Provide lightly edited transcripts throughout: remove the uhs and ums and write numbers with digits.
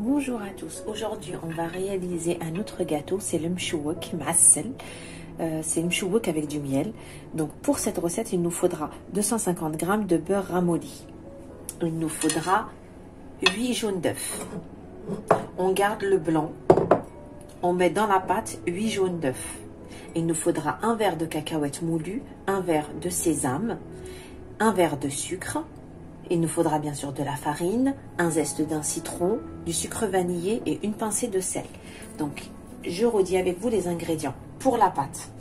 Bonjour à tous, aujourd'hui on va réaliser un autre gâteau, c'est le mchouwek ma'assel. C'est le mchouwek avec du miel. Donc pour cette recette il nous faudra 250 g de beurre ramolli. Il nous faudra 8 jaunes d'œufs. On garde le blanc, on met dans la pâte 8 jaunes d'œufs. Il nous faudra un verre de cacahuètes moulues, un verre de sésame, un verre de sucre. Il nous faudra bien sûr de la farine, un zeste d'un citron, du sucre vanillé et une pincée de sel. Donc, je redis avec vous les ingrédients. Pour la pâte,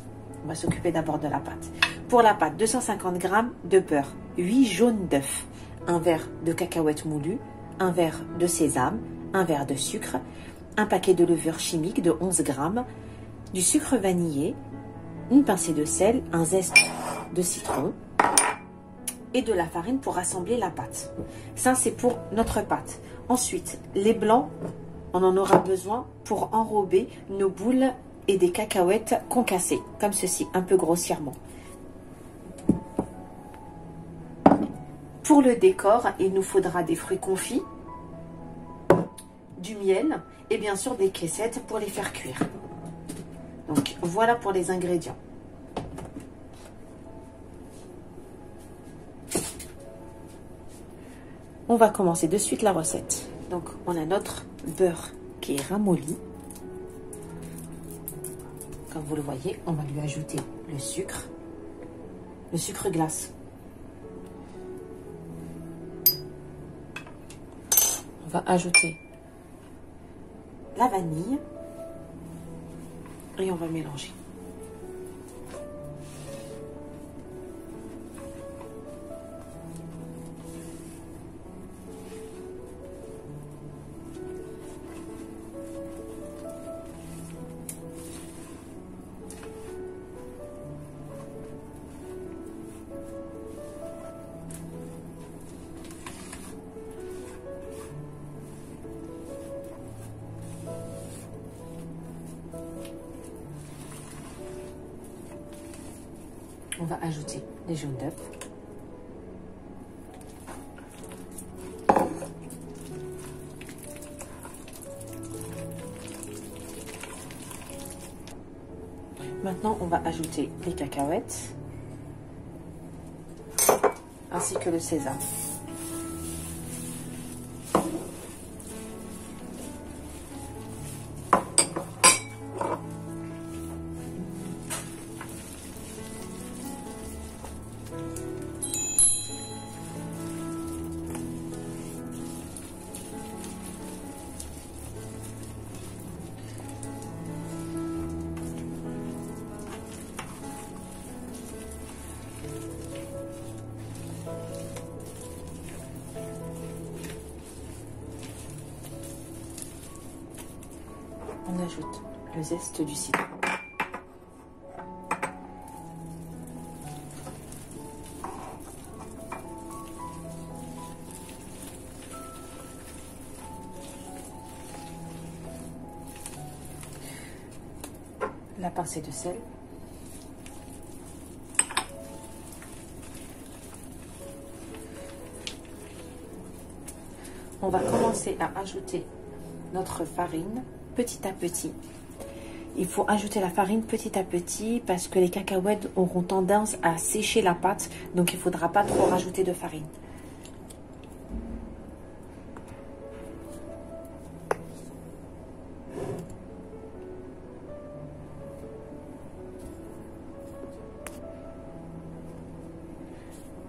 on va s'occuper d'abord de la pâte. Pour la pâte, 250 g de beurre, 8 jaunes d'œufs, un verre de cacahuètes moulues, un verre de sésame, un verre de sucre, un paquet de levure chimique de 11 g, du sucre vanillé, une pincée de sel, un zeste de citron, et de la farine pour assembler la pâte. Ça, c'est pour notre pâte. Ensuite, les blancs, on en aura besoin pour enrober nos boules et des cacahuètes concassées, comme ceci, un peu grossièrement. Pour le décor, il nous faudra des fruits confits, du miel et bien sûr des caissettes pour les faire cuire. Donc, voilà pour les ingrédients. On va commencer de suite la recette. Donc, on a notre beurre qui est ramolli. Comme vous le voyez, on va lui ajouter le sucre glace. On va ajouter la vanille et on va mélanger. On va ajouter les jaunes d'œufs. Maintenant, on va ajouter les cacahuètes ainsi que le sésame. On ajoute le zeste du citron. La pincée de sel. On va commencer à ajouter notre farine petit à petit. Il faut ajouter la farine petit à petit parce que les cacahuètes auront tendance à sécher la pâte, donc il ne faudra pas trop rajouter de farine.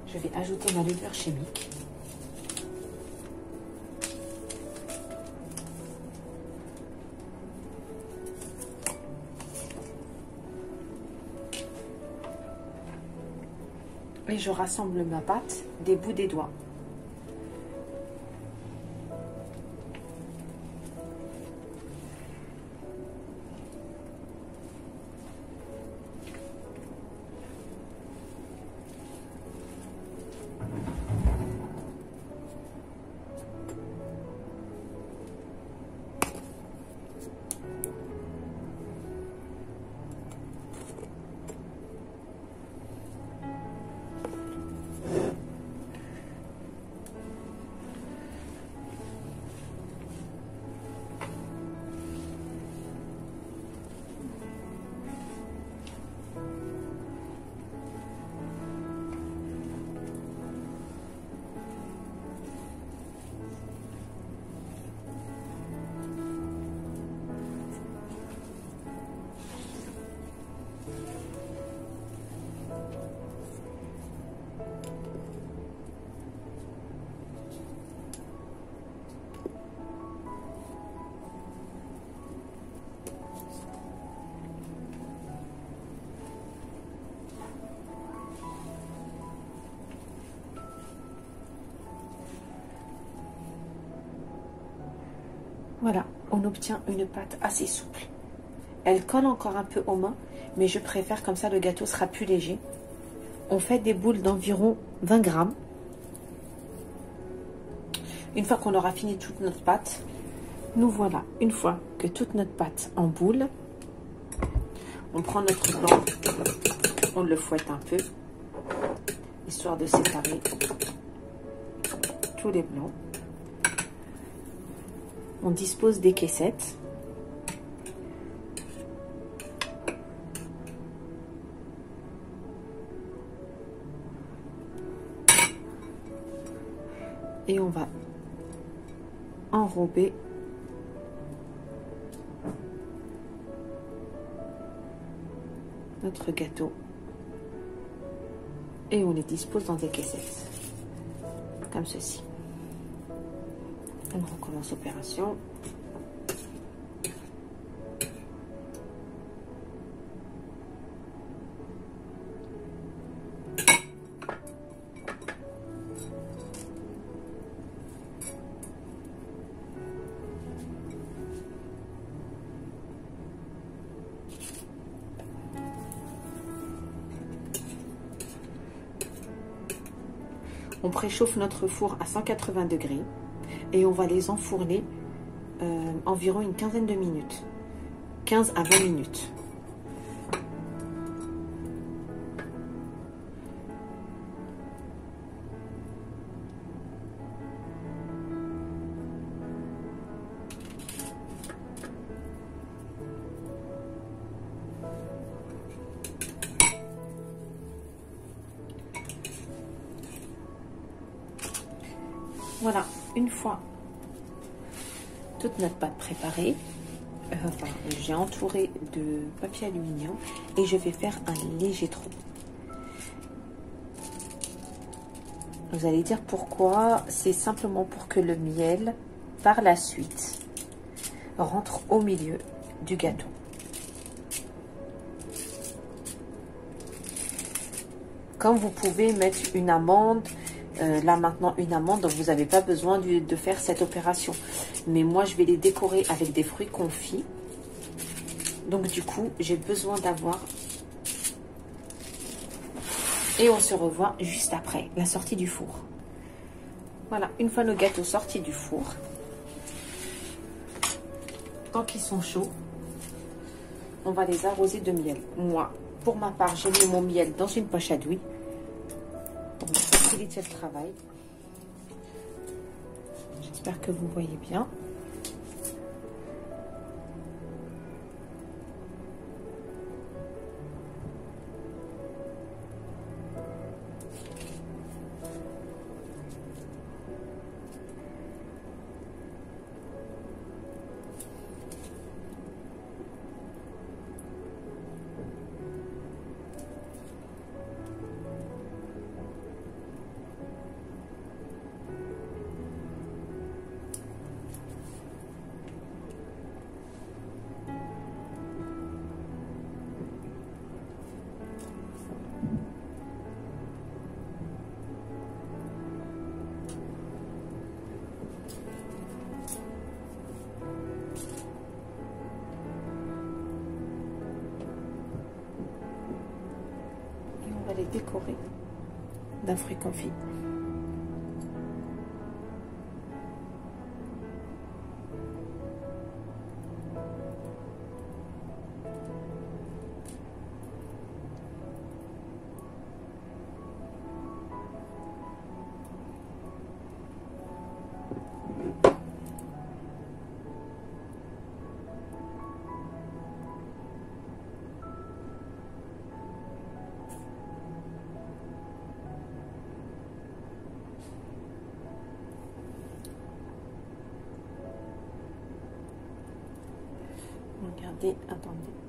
Je vais ajouter ma levure chimique. Et je rassemble ma pâte des bouts des doigts. Voilà, on obtient une pâte assez souple. Elle colle encore un peu aux mains, mais je préfère comme ça, le gâteau sera plus léger. On fait des boules d'environ 20 grammes. Une fois qu'on aura fini toute notre pâte, nous voilà, une fois que toute notre pâte en boule, on prend notre blanc, on le fouette un peu, histoire de séparer tous les blancs. On dispose des caissettes. Et on va enrober notre gâteau et on les dispose dans des caissettes comme ceci. On recommence l'opération. On préchauffe notre four à 180 degrés et on va les enfourner environ une quinzaine de minutes, 15 à 20 minutes. Voilà, une fois toute notre pâte préparée, j'ai entouré de papier aluminium et je vais faire un léger trou. Vous allez dire pourquoi? C'est simplement pour que le miel, par la suite, rentre au milieu du gâteau. Comme vous pouvez mettre une amande, là maintenant une amande, donc vous n'avez pas besoin de faire cette opération. Mais moi je vais les décorer avec des fruits confits. Donc du coup j'ai besoin d'avoir... Et on se revoit juste après la sortie du four. Voilà, une fois nos gâteaux sortis du four, tant qu'ils sont chauds, on va les arroser de miel. Moi, pour ma part, j'ai mis mon miel dans une poche à douille pour faciliter le travail. J'espère que vous voyez bien. Les décorer d'un fruit confit. Regardez, attendez.